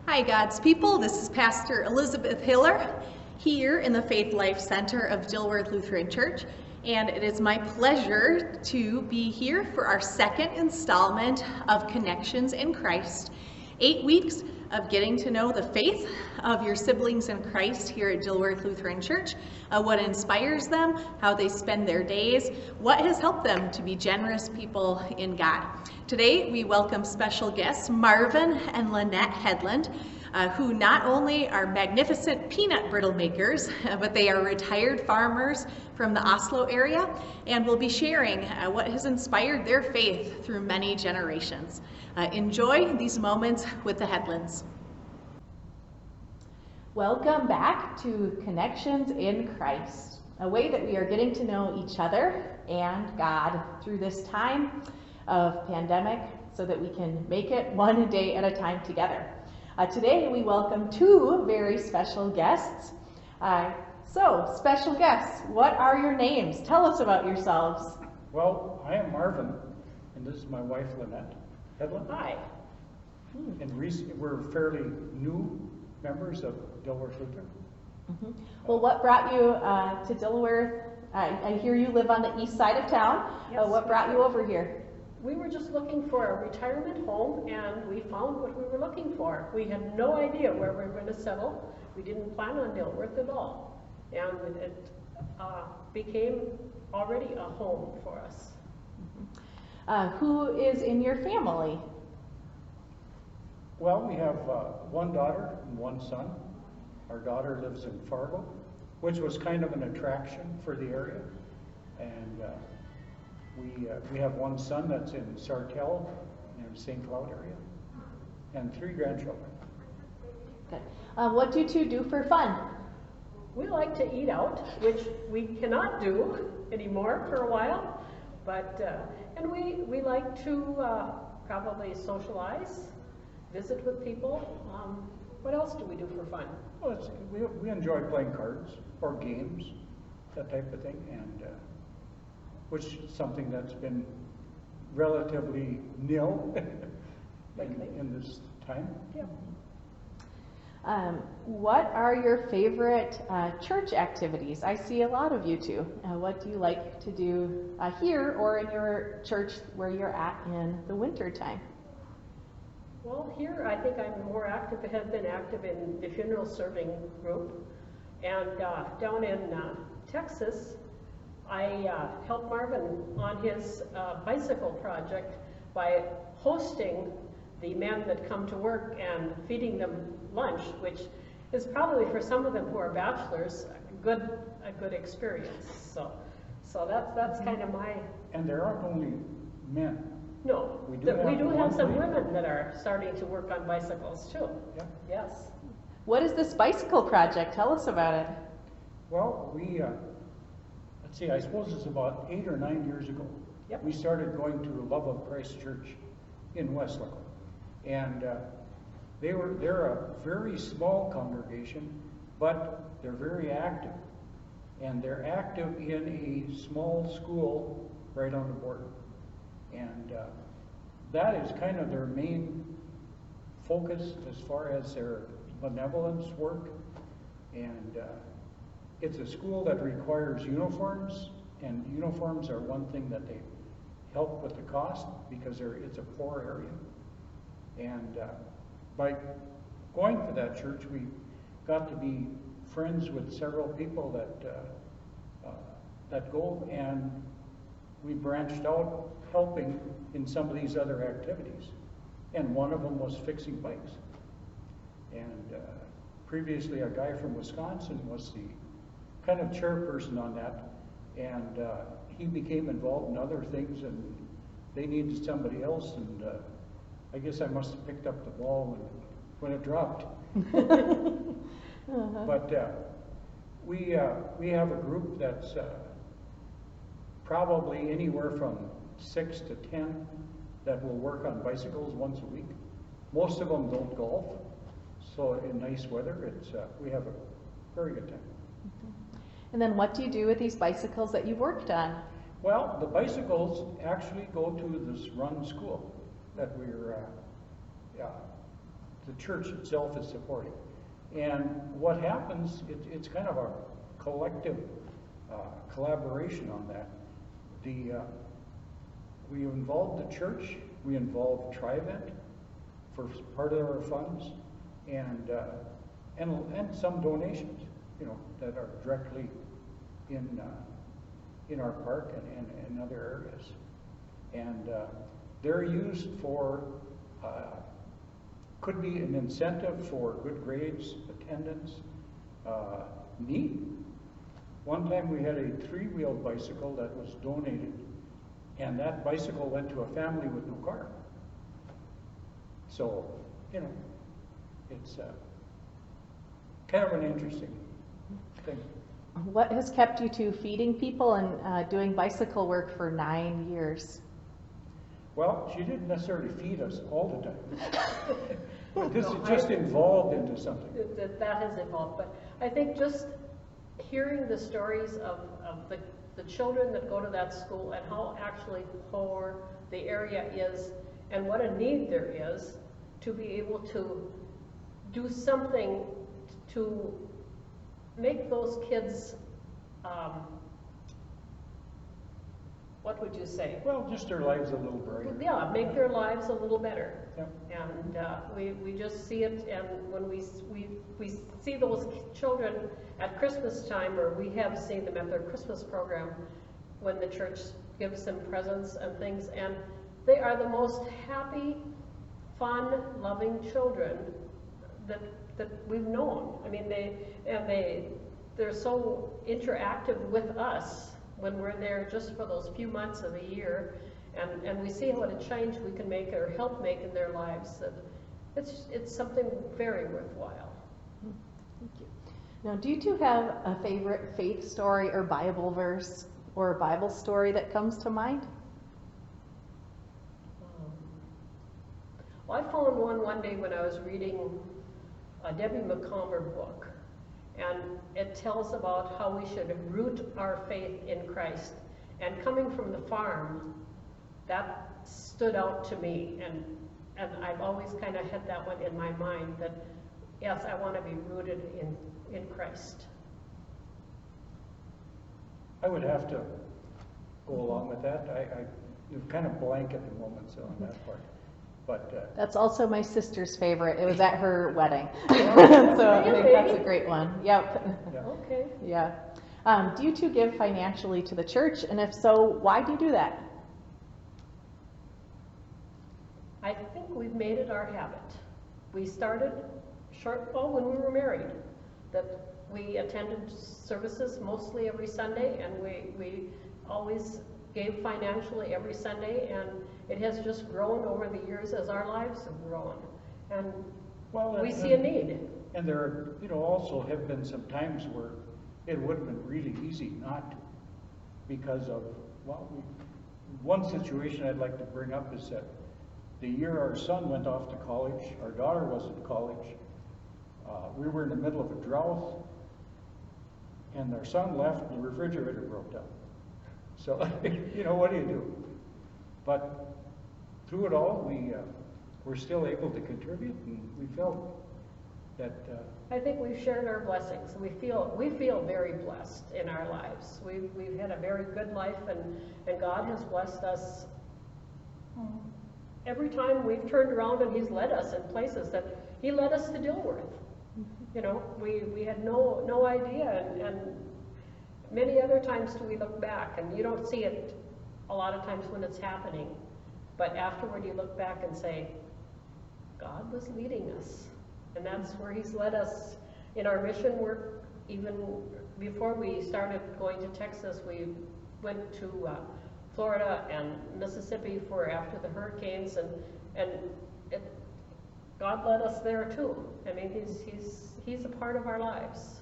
Hi, God's people. This is Pastor Elizabeth Hiller here in the Faith Life Center of Dilworth Lutheran Church, and it is my pleasure to be here for our second installment of Connections in Christ. 8 weeks of getting to know the faith of your siblings in Christ here at Dilworth Lutheran Church, what inspires them, how they spend their days, what has helped them to be generous people in God. Today we welcome special guests Marvin and Lynnett Hedlund, who not only are magnificent peanut brittle makers, but they are retired farmers from the Oslo area and will be sharing what has inspired their faith through many generations. Enjoy these moments with the Hedlunds. Welcome back to Connections in Christ, a way that we are getting to know each other and God through this time of pandemic so that we can make it one day at a time together. Today we welcome two very special guests. So, special guests, what are your names? Tell us about yourselves. Well, I am Marvin, and this is my wife, Lynnett Hedlund. Hi. And we're fairly new members of Dilworth Lutheran. Well, what brought you to Dilworth? I hear you live on the east side of town. Yes. What brought you over here? We were just looking for a retirement home, and we found what we were looking for. We had no idea where we were going to settle. We didn't plan on Dilworth at all. And it became already a home for us. Who is in your family? Well, we have one daughter and one son. Our daughter lives in Fargo, which was kind of an attraction for the area. And we have one son that's in Sartell, in the St. Cloud area, and 3 grandchildren. Okay. What do you two do for fun? We like to eat out, which we cannot do anymore for a while, but and we like to probably socialize, visit with people. What else do we do for fun? Well, we enjoy playing cards or games, that type of thing, and which is something that's been relatively nil in this time. Yeah. What are your favorite church activities? I see a lot of you two. What do you like to do here or in your church where you're at in the winter time? Well, here I think I'm more active, have been active in the funeral serving group. And down in Texas, I helped Marvin on his bicycle project by hosting the men that come to work and feeding them lunch, which is probably for some of them who are bachelors a good experience. So that's kind of my. And there aren't only men. No, we do have some lady. women that are starting to work on bicycles too. Yeah. Yes. What is this bicycle project? Tell us about it. Well, we let's see. I suppose it's about 8 or 9 years ago. Yep. We started going to Love of Christ Church in Westlaco, and they're a very small congregation, but they're very active, and they're active in a small school right on the border, and that is kind of their main focus as far as their benevolence work. And it's a school that requires uniforms, and uniforms are one thing that they help with the cost because it's a poor area. And by going to that church, we got to be friends with several people that go, and we branched out helping in some of these other activities. And one of them was fixing bikes. And previously a guy from Wisconsin was the kind of chairperson on that, and he became involved in other things, and they needed somebody else, and I guess I must have picked up the ball when it dropped. But we have a group that's probably anywhere from 6 to 10 that will work on bicycles once a week. Most of them don't golf, so in nice weather, we have a very good time. And then what do you do with these bicycles that you've worked on? Well, the bicycles actually go to this run school that we're the church itself is supporting. And what happens, it's kind of a collective collaboration on that. We involve the church, we involve Trivent for part of our funds, and some donations, you know, that are directly in our park and other areas. And they're used for, could be an incentive for good grades, attendance, need. One time we had a 3-wheeled bicycle that was donated, and that bicycle went to a family with no car. So, you know, it's kind of an interesting thing. What has kept you to feeding people and doing bicycle work for 9 years? Well, she didn't necessarily feed us all the time. This is just evolved into something. That has evolved, but I think just hearing the stories of the children that go to that school and how actually poor the area is and what a need there is to be able to do something to make those kids, what would you say? Well, just their lives a little brighter. Yeah, make their lives a little better. Yeah. And we just see it, and when we see those children at Christmas time, or we have seen them at their Christmas program, when the church gives them presents and things, and they are the most happy, fun, loving children that we've known. I mean, they're so interactive with us when we're there just for those few months of the year, and we see what a change we can make or help make in their lives. That it's something very worthwhile. Thank you. Now, do you two have a favorite faith story or Bible verse or Bible story that comes to mind? Well, I found one day when I was reading a Debbie McComber book, and it tells about how we should root our faith in Christ. And coming from the farm, that stood out to me, and I've always kind of had that one in my mind, that yes, I want to be rooted in Christ. I would have to go along with that. You're kind of blank at the moment, so on that part. But that's also my sister's favorite. It was at her wedding. So I think that's a great one. Yep. yeah. Okay. Yeah. Do you two give financially to the church? And if so, why do you do that? I think we've made it our habit. We started when we were married, that we attended services mostly every Sunday, and we always gave financially every Sunday, and it has just grown over the years as our lives have grown. And we see a need. And there are, also have been some times where it would have been really easy not to, because of, one situation I'd like to bring up is that the year our son went off to college, our daughter was in college, we were in the middle of a drought, and our son left and the refrigerator broke down. So, what do you do? But through it all, we're still able to contribute, and we felt that... I think we've shared our blessings. We feel very blessed in our lives. We've had a very good life, and God has blessed us. Every time we've turned around and He's led us in places that He led us to Dilworth. We had no idea, and many other times do we look back, and you don't see it a lot of times when it's happening, but afterward you look back and say, God was leading us, and that's where He's led us in our mission work. Even before we started going to Texas, we went to Florida and Mississippi for after the hurricanes, and God led us there too. I mean, He's a part of our lives.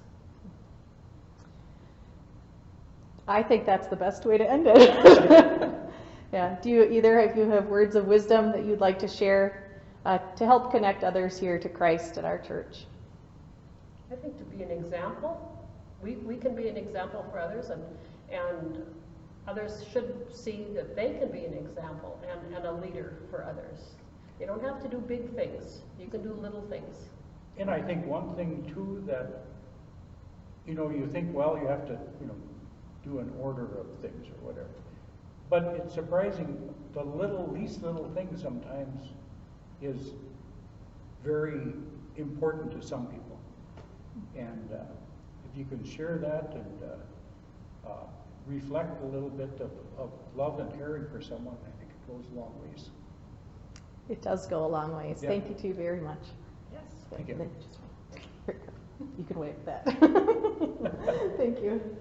I think that's the best way to end it. Yeah. Do you either of you have words of wisdom that you'd like to share to help connect others here to Christ at our church? I think to be an example. We can be an example for others, and others should see that they can be an example and a leader for others. You don't have to do big things. You can do little things. And I think one thing too that, you think, well, you have to, do an order of things or whatever. But it's surprising, the least little thing sometimes is very important to some people. And if you can share that and reflect a little bit of love and caring for someone, I think it goes a long ways. It does go a long ways. Yeah. Thank you two very much. Yes. Thank you. You can wave that. Thank you.